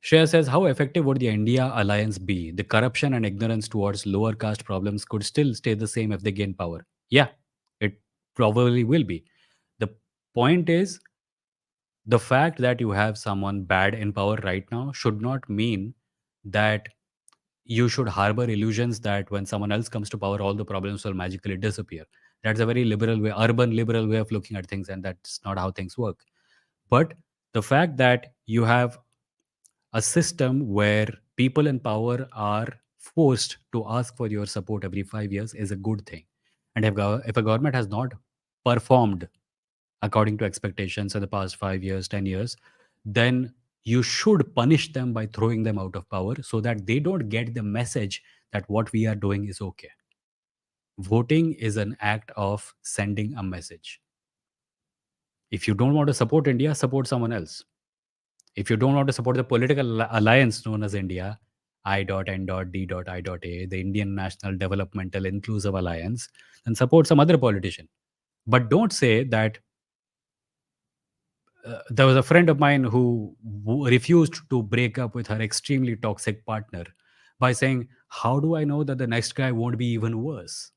A: Shreya says, how effective would the India alliance be? The corruption and ignorance towards lower caste problems could still stay the same if they gain power. Yeah, it probably will be. The point is, the fact that you have someone bad in power right now should not mean that you should harbor illusions that when someone else comes to power, all the problems will magically disappear. That's a very liberal way, urban liberal way of looking at things, and that's not how things work. But the fact that you have a system where people in power are forced to ask for your support every 5 years is a good thing. And if a government has not performed according to expectations in the past 5 years, 10 years, then you should punish them by throwing them out of power so that they don't get the message that what we are doing is okay. Voting is an act of sending a message. If you don't want to support India, support someone else. If you don't want to support the political alliance known as India, I.N.D.I.A, the Indian National Developmental Inclusive Alliance, then support some other politician. But don't say that there was a friend of mine who refused to break up with her extremely toxic partner by saying, how do I know that the next guy won't be even worse?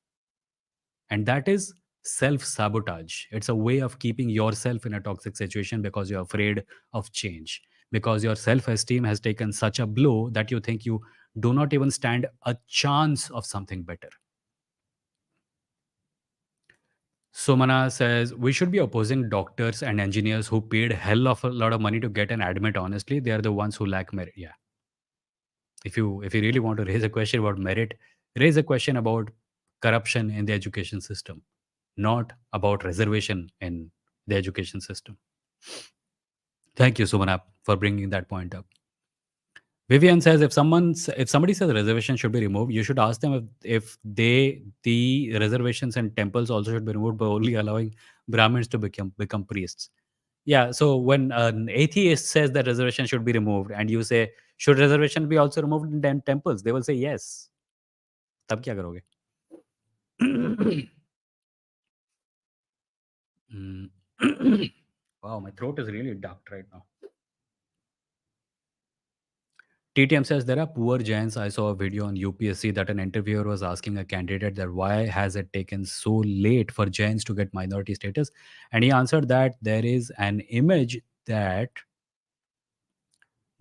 A: And that is self sabotage. It's a way of keeping yourself in a toxic situation because you're afraid of change, because your self esteem has taken such a blow that you think you do not even stand a chance of something better. Sumana says we should be opposing doctors and engineers who paid hell of a lot of money to get an admit. Honestly, they are the ones who lack merit. Yeah, if you really want to raise a question about merit, raise a question about corruption in the education system. not about reservation in the education system. Thank you, Sumanap, for bringing that point up. Vivian says if somebody says reservation should be removed, you should ask them if the reservations and temples also should be removed by only allowing Brahmins to become priests. Yeah. So when an atheist says that reservation should be removed, and you say should reservation be also removed in temples, they will say yes. तब क्या करोगे? Mm. Wow, my throat is really dark right now. TTM says there are poor Jains. I saw a video on UPSC that an interviewer was asking a candidate that why has it taken so late for Jains to get minority status, and he answered that there is an image that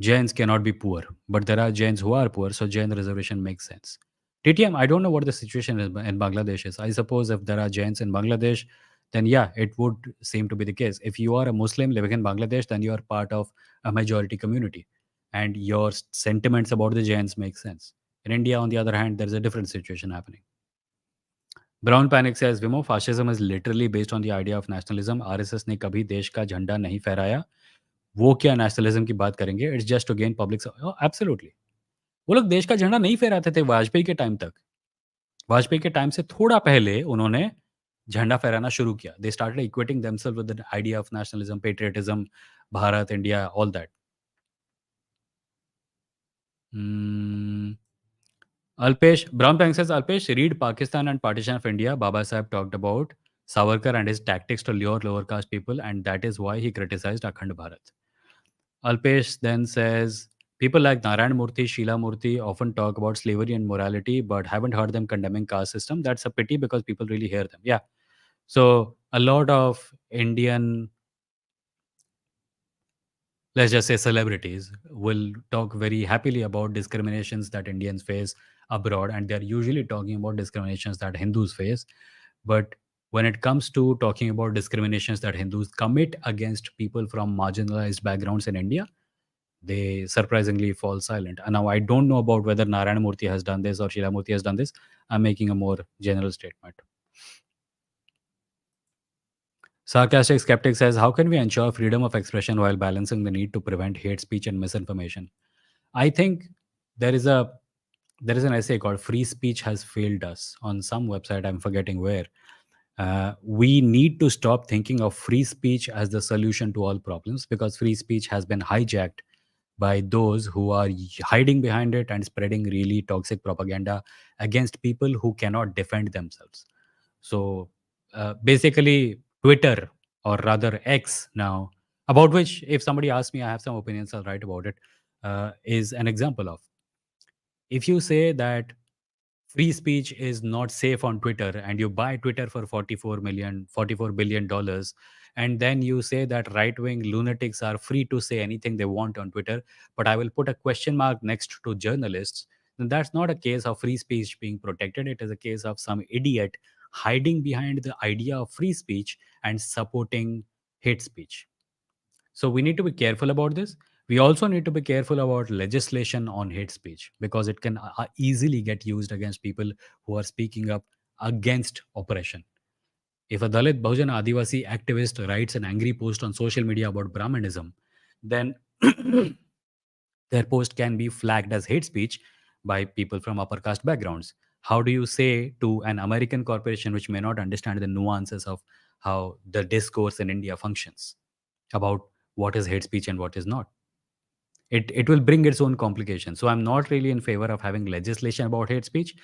A: Jains cannot be poor, but there are Jains who are poor, so Jain reservation makes sense. TTM, I don't know what the situation in Bangladesh is. I suppose if there are Jains in Bangladesh, then yeah, it would seem to be the case. If you are a Muslim living in Bangladesh, then you are part of a majority community, and your sentiments about the Jains make sense. In India, on the other hand, there is a different situation happening. Brown Panic says, Vimoh, fascism is literally based on the idea of nationalism. RSS ने कभी देश का झंडा नहीं फहराया. वो क्या nationalism की बात करेंगे? It's just to gain public absolutely. वो लोग देश का झंडा नहीं फहराते थे वाजपेयी के टाइम तक. वाजपेयी के टाइम से थोड़ा पहले उन्होंने झंडा फहराना शुरू किया. They started equating themselves with the idea of nationalism, patriotism, Bharat, India, all that. Alpesh, Brown Pang says, Alpesh, read Pakistan and Partition of India. Baba Sahib talked about Savarkar and his tactics to lure lower caste people, and that is why he criticized Akhand Bharat. Alpesh then says, people like Narayan Murthy, Sheila Murthy often talk about slavery and morality, but haven't heard them condemning caste system. That's a pity because people really hear them. Yeah. So a lot of Indian, let's just say celebrities, will talk very happily about discriminations that Indians face abroad, and they're usually talking about discriminations that Hindus face. But when it comes to talking about discriminations that Hindus commit against people from marginalized backgrounds in India, they surprisingly fall silent. And now I don't know about whether Narayana Murthy has done this or Sheila Murthy has done this. I'm making a more general statement. Sarcastic skeptic says, how can we ensure freedom of expression while balancing the need to prevent hate speech and misinformation? I think there is a there is an essay called "Free Speech Has Failed Us" on some website. I'm forgetting where. We need to stop thinking of free speech as the solution to all problems because free speech has been hijacked by those who are hiding behind it and spreading really toxic propaganda against people who cannot defend themselves. So basically, Twitter, or rather X now, about which, if somebody asks me, I have some opinions, I'll write about it, is an example of. If you say that free speech is not safe on Twitter and you buy Twitter for $44 billion, and then you say that right wing lunatics are free to say anything they want on Twitter, but I will put a question mark next to journalists, then that's not a case of free speech being protected. It is a case of some idiot hiding behind the idea of free speech and supporting hate speech. So we need to be careful about this. We also need to be careful about legislation on hate speech because it can easily get used against people who are speaking up against oppression. If a Dalit, Bahujan, Adivasi activist writes an angry post on social media about Brahmanism, then their post can be flagged as hate speech by people from upper caste backgrounds. How do you say to an American corporation which may not understand the nuances of how the discourse in India functions about what is hate speech and what is not? It will bring its own complications. So I'm not really in favor of having legislation about hate speech.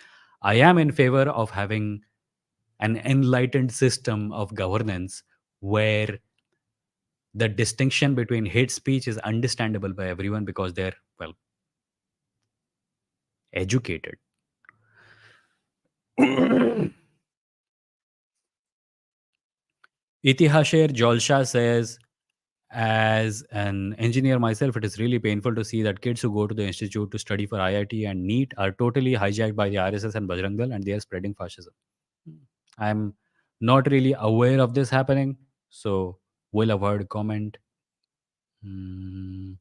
A: I am in favor of having an enlightened system of governance where the distinction between hate speech is understandable by everyone because they're, well, educated. Itihasher Jolsha says, as an engineer myself, it is really painful to see that kids who go to the institute to study for IIT and NEET are totally hijacked by the RSS and Bajrang Dal, and they are spreading fascism. I'm not really aware of this happening, so will avoid comment. Hmm.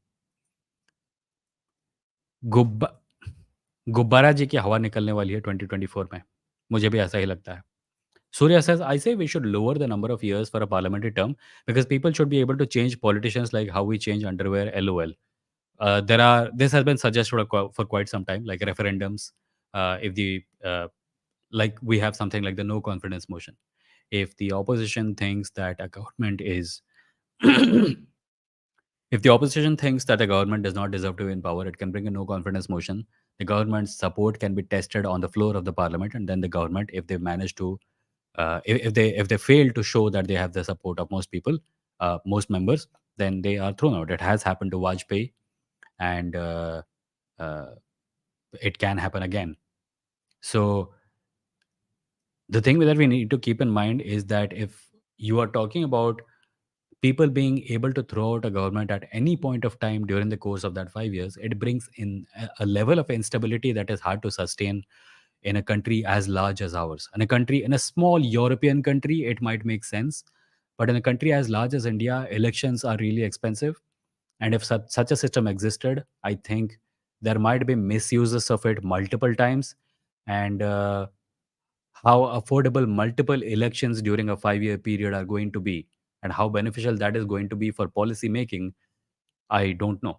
A: Gubba गुब्बारा जी की हवा निकलने वाली है 2024 में. मुझे भी ऐसा ही लगता है. Surya says, I say we should lower the number of years for a parliamentary term because people should be able to change politicians like how we change underwear. LOL. This has been suggested for quite some time, like referendums. If the like we have something like the no confidence motion. If the opposition thinks that a government is If the opposition thinks that the government does not deserve to be in power, it can bring a no confidence motion. The government's support can be tested on the floor of the parliament, and then the government, if they manage to, if they fail to show that they have the support of most people, most members, then they are thrown out. It has happened to Vajpayee, and uh, it can happen again. So the thing that we need to keep in mind is that if you are talking about people being able to throw out a government at any point of time during the course of that 5 years, it brings in a level of instability that is hard to sustain in a country as large as ours. In a small European country, it might make sense. But in a country as large as India, elections are really expensive. And if such a system existed, I think there might be misuses of it multiple times. And how affordable multiple elections during a 5 year period are going to be and how beneficial that is going to be for policy making, I don't know.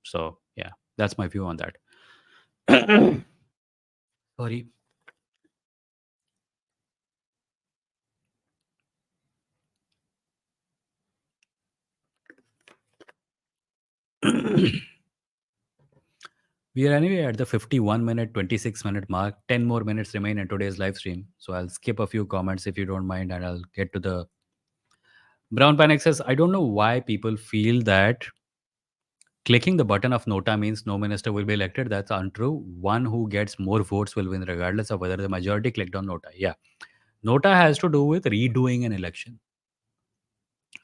A: So, yeah, that's my view on that. Sorry. We are anyway at the 51-minute, 26-minute mark. 10 more minutes remain in today's live stream. So I'll skip a few comments if you don't mind, and I'll get to the Brown Panic says, I don't know why people feel that clicking the button of Nota means no minister will be elected. That's untrue. One who gets more votes will win, regardless of whether the majority clicked on Nota. Yeah. Nota has to do with redoing an election.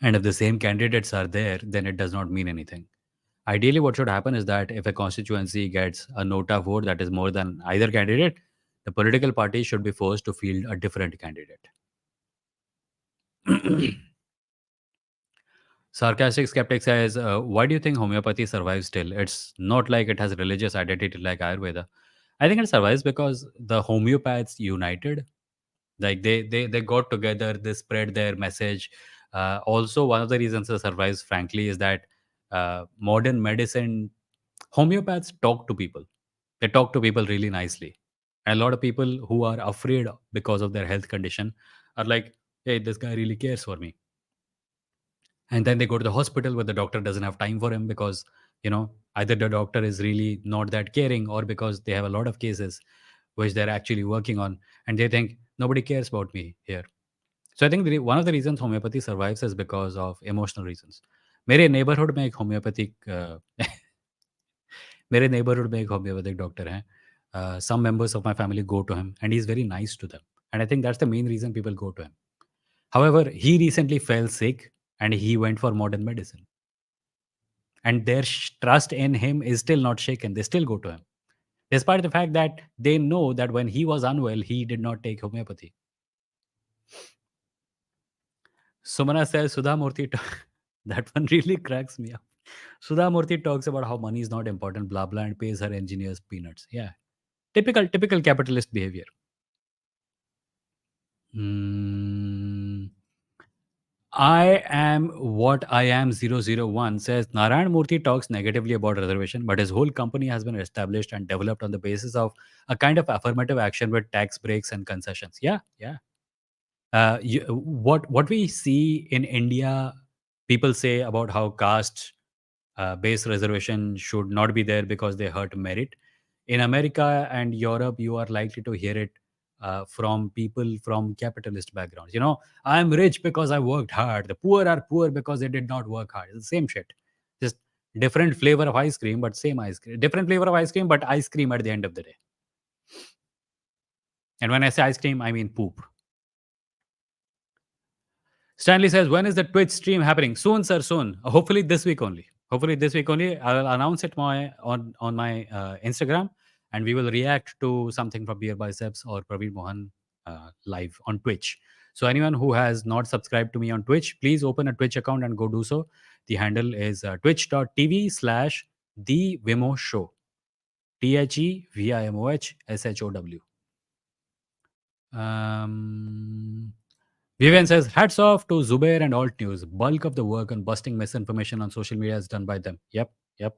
A: And if the same candidates are there, then it does not mean anything. Ideally, what should happen is that if a constituency gets a Nota vote that is more than either candidate, the political party should be forced to field a different candidate. Sarcastic skeptic says, why do you think homeopathy survives still? It's not like it has religious identity like Ayurveda. I think it survives because the homeopaths united. Like they got together, they spread their message. Also, one of the reasons it survives, frankly, is that modern medicine, homeopaths talk to people. They talk to people really nicely. And a lot of people who are afraid because of their health condition are like, hey, this guy really cares for me. And then they go to the hospital where the doctor doesn't have time for him because, either the doctor is really not that caring or because they have a lot of cases which they're actually working on. And they think, nobody cares about me here. So I think one of the reasons homeopathy survives is because of emotional reasons. मेरे neighborhood में एक homeopathic मेरे neighborhood में एक homeopathic doctor हैं. Some members of my family go to him and he's very nice to them. And I think that's the main reason people go to him. However, he recently fell sick and he went for modern medicine. And their trust in him is still not shaken. They still go to him. Despite the fact that they know that when he was unwell, he did not take homeopathy. Sumana says, Sudha Murthy, that one really cracks me up. Sudha Murthy talks about how money is not important, blah, blah, and pays her engineers peanuts. Yeah. Typical capitalist behavior. Hmm. I am what I am 001 says Narayan Murthy talks negatively about reservation, but his whole company has been established and developed on the basis of a kind of affirmative action with tax breaks and concessions. Yeah, yeah. What we see in India, people say about how caste based reservation should not be there because they hurt merit. In America and Europe, you are likely to hear it from people from capitalist backgrounds. I'm rich because I worked hard. The poor are poor because they did not work hard. It's the same shit. Just different flavor of ice cream, but same ice cream. Different flavor of ice cream, but ice cream at the end of the day. And when I say ice cream, I mean poop. Stanley says, when is the Twitch stream happening? Soon, sir, soon. Hopefully this week only. Hopefully this week only. I will announce it on my Instagram, and we will react to something from Beer Biceps or Praveen Mohan live on Twitch. So anyone who has not subscribed to me on Twitch, please open a Twitch account and go do so. The handle is twitch.tv/The Vimoh Show. TheVimohShow. Vivian says, hats off to Zubair and Alt News. Bulk of the work on busting misinformation on social media is done by them. Yep, yep.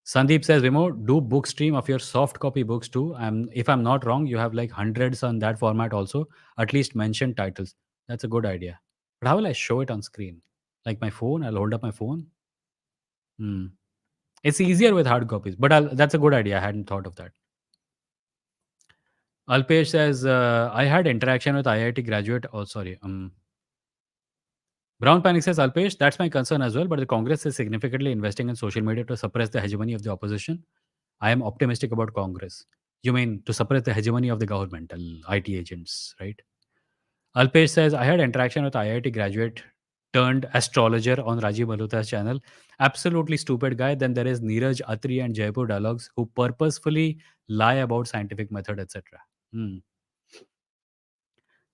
A: Sandeep says, Vimoh, do book stream of your soft copy books too. If I'm not wrong, you have like hundreds on that format also. At least mention titles. That's a good idea. But how will I show it on screen? Like my phone? I'll hold up my phone. Hmm. It's easier with hard copies, but that's a good idea. I hadn't thought of that. Alpesh says, I had interaction with IIT graduate. Oh, sorry. Brown Panic says, Alpesh, that's my concern as well, but the Congress is significantly investing in social media to suppress the hegemony of the opposition. I am optimistic about Congress. You mean to suppress the hegemony of the governmental IT agents, right? Alpesh says, I had interaction with IIT graduate turned astrologer on Rajiv Malhotra's channel. Absolutely stupid guy. Then there is Neeraj Atri and Jaipur Dialogues who purposefully lie about scientific method, etc. Hmm.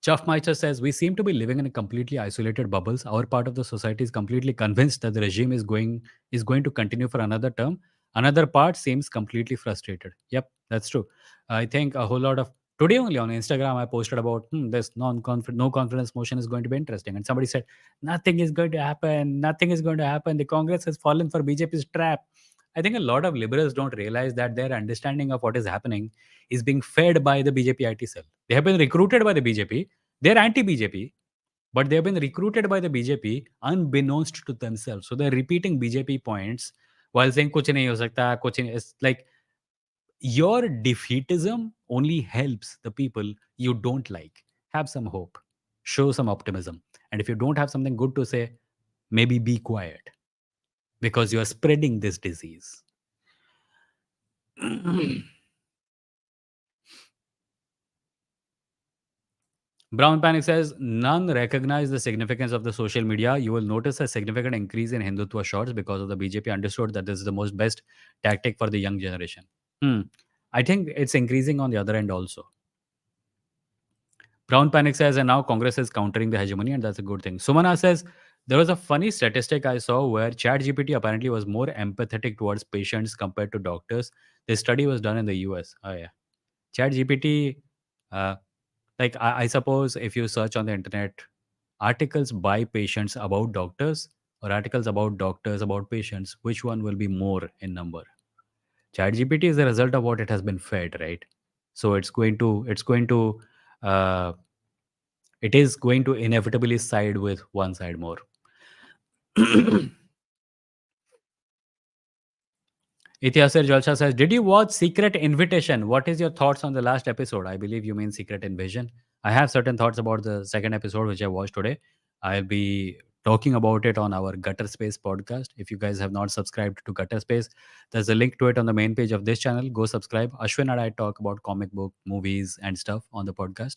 A: Chuffmeister says, we seem to be living in a completely isolated bubbles. Our part of the society is completely convinced that the regime is going to continue for another term. Another part seems completely frustrated. Yep, that's true. I think a whole lot of today only on Instagram I posted about this no confidence motion is going to be interesting, and somebody said nothing is going to happen. Nothing is going to happen. The Congress has fallen for BJP's trap. I think a lot of liberals don't realize that their understanding of what is happening is being fed by the BJP IT cell. They have been recruited by the BJP. They're anti-BJP, but they've been recruited by the BJP unbeknownst to themselves. So they're repeating BJP points while saying kuch nahi ho sakta, kuch nahi. It's like your defeatism only helps the people you don't like. Have some hope, show some optimism. And if you don't have something good to say, maybe be quiet because you are spreading this disease. Brown Panic says none recognize the significance of the social media. You will notice a significant increase in Hindutva shots because of the BJP understood that this is the most best tactic for the young generation. Hmm. I think it's increasing on the other end also. Brown Panic says, and now Congress is countering the hegemony, and that's a good thing. Sumana says, there was a funny statistic I saw where ChatGPT apparently was more empathetic towards patients compared to doctors. This study was done in the US. Oh, yeah. ChatGPT, uh, like I suppose if you search on the internet, articles by patients about doctors or articles about doctors about patients, which one will be more in number? ChatGPT is the result of what it has been fed, right? So uh, it is going to inevitably side with one side more. Ityasir Jalsha says, did you watch Secret Invitation? What is your thoughts on the last episode? I believe you mean Secret Invasion. I have certain thoughts about the second episode, which I watched today. I'll be talking about it on our Gutter Space podcast. If you guys have not subscribed to Gutter Space, there's a link to it on the main page of this channel. Go subscribe. Ashwin and I talk about comic book, movies, and stuff on the podcast.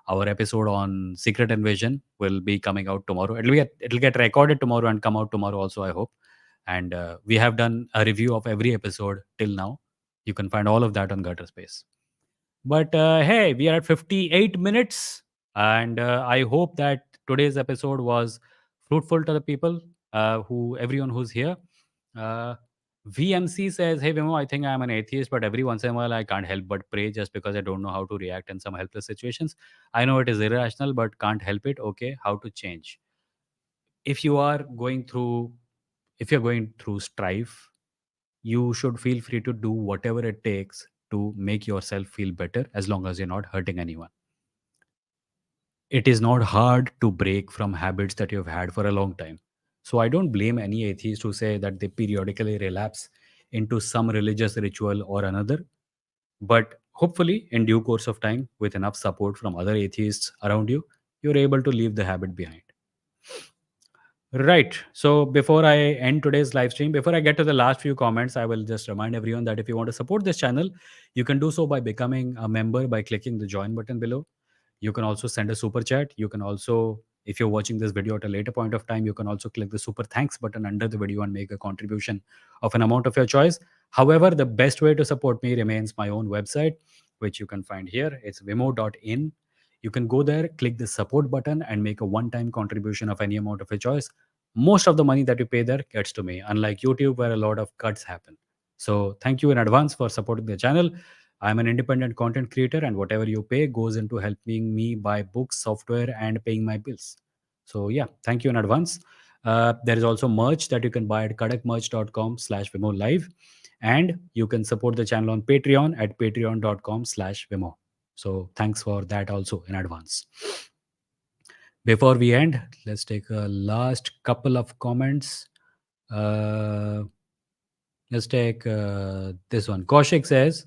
A: Our episode on Secret Invasion will be coming out tomorrow. It'll get recorded tomorrow and come out tomorrow also, I hope. And we have done a review of every episode till now. You can find all of that on Gutter Space. But hey, we are at 58 minutes, and I hope that today's episode was fruitful to the people, everyone who's here. Uh, VMC says, "Hey Vimo, I think I am an atheist, but every once in a while I can't help but pray just because I don't know how to react in some helpless situations. I know it is irrational, but can't help it. Okay, how to change? If you are going through, if you're going through strife, you should feel free to do whatever it takes to make yourself feel better as long as you're not hurting anyone. It is not hard to break from habits that you've had for a long time. So I don't blame any atheist who say that they periodically relapse into some religious ritual or another. But hopefully, in due course of time, with enough support from other atheists around you, you're able to leave the habit behind. Right. So before I end today's live stream, before I get to the last few comments, I will just remind everyone that if you want to support this channel, you can do so by becoming a member by clicking the join button below. You can also send a super chat. You can also, if you're watching this video at a later point of time, you can also click the super thanks button under the video and make a contribution of an amount of your choice. However, the best way to support me remains my own website, which you can find here. It's vimo.in. You can go there, click the support button, and make a one time contribution of any amount of your choice. Most of the money that you pay there gets to me, unlike YouTube, where a lot of cuts happen. So, thank you in advance for supporting the channel. I'm an independent content creator, and whatever you pay goes into helping me buy books, software, and paying my bills. So yeah, thank you in advance. There is also merch that you can buy at kadakmerch.com/Vimoh live, and you can support the channel on Patreon at patreon.com/Vimoh. So thanks for that also in advance. Before we end, let's take a last couple of comments. Uh, let's take this one. Kaushik says,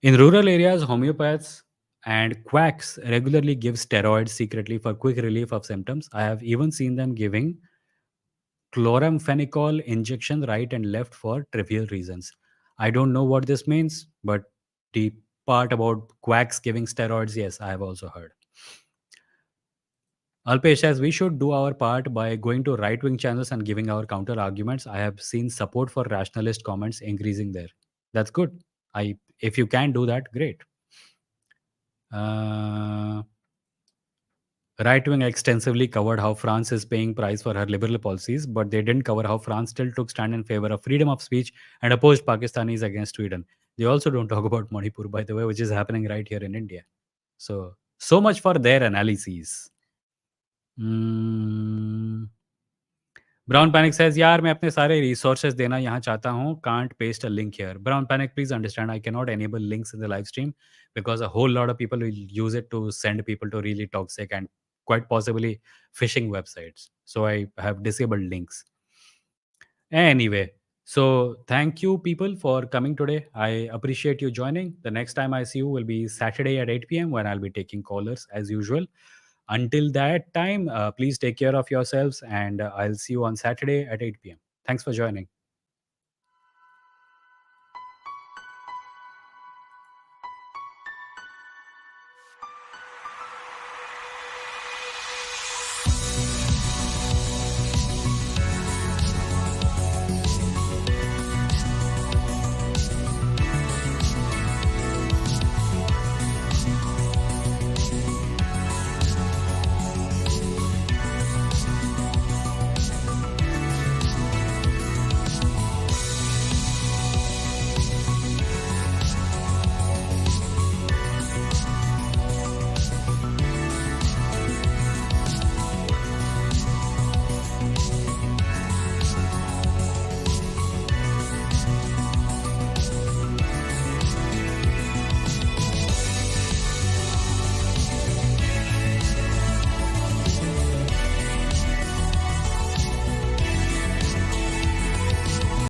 A: in rural areas, homeopaths and quacks regularly give steroids secretly for quick relief of symptoms. I have even seen them giving chloramphenicol injection right and left for trivial reasons. I don't know what this means, but the part about quacks giving steroids, yes, I have also heard. Alpesh says we should do our part by going to right wing channels and giving our counter arguments. I have seen support for rationalist comments increasing there. That's good. If you can do that, great. Uh, Right wing extensively covered how France is paying price for her liberal policies, but they didn't cover how France still took stand in favor of freedom of speech and opposed Pakistanis against Sweden. They also don't talk about Manipur, by the way, which is happening right here in India. So much for their analyses. Hmm. Brown Panic says, यार मैं अपने सारे resources देना यहाँ चाहता हूँ. Can't paste a link here. Brown Panic, please understand, I cannot enable links in the live stream because a whole lot of people will use it to send people to really toxic and quite possibly phishing websites. So I have disabled links. Anyway, so thank you people for coming today. I appreciate you joining. The next time I see you will be Saturday at 8 p.m. when I'll be taking callers as usual. Until that time, please take care of yourselves, and I'll see you on Saturday at 8 p.m. Thanks for joining.